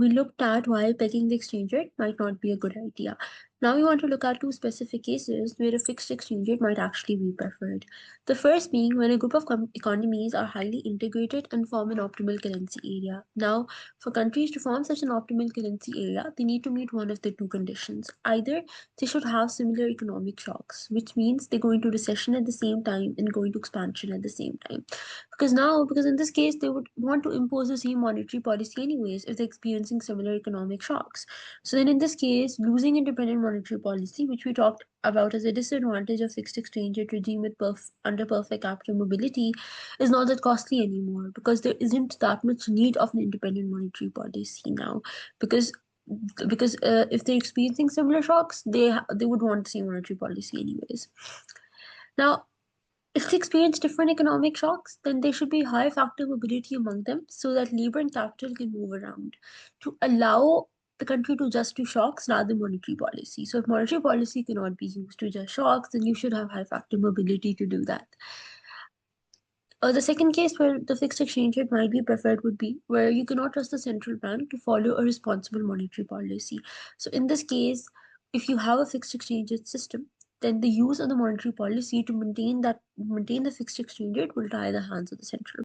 we looked at why pegging the exchange rate might not be a good idea. Now we want to look at two specific cases where a fixed exchange rate might actually be preferred. The first being when a group of economies are highly integrated and form an optimal currency area. Now, for countries to form such an optimal currency area, they need to meet one of the two conditions. Either they should have similar economic shocks, which means they go into recession at the same time and go into expansion at the same time. Because in this case, they would want to impose the same monetary policy anyways if they're experiencing similar economic shocks. So then in this case, losing independent monetary policy, which we talked about as a disadvantage of fixed exchange rate regime with under perfect capital mobility, is not that costly anymore because there isn't that much need of an independent monetary policy now. Because if they're experiencing similar shocks, they would want the same monetary policy anyways. Now, if they experience different economic shocks, then there should be high factor mobility among them so that labor and capital can move around to allow the country to adjust to shocks rather than monetary policy. So if monetary policy cannot be used to adjust shocks, then you should have high factor mobility to do that. The second case where the fixed exchange rate might be preferred would be where you cannot trust the central bank to follow a responsible monetary policy. So in this case, if you have a fixed exchange rate system, then the use of the monetary policy to maintain the fixed exchange rate will tie the hands of the central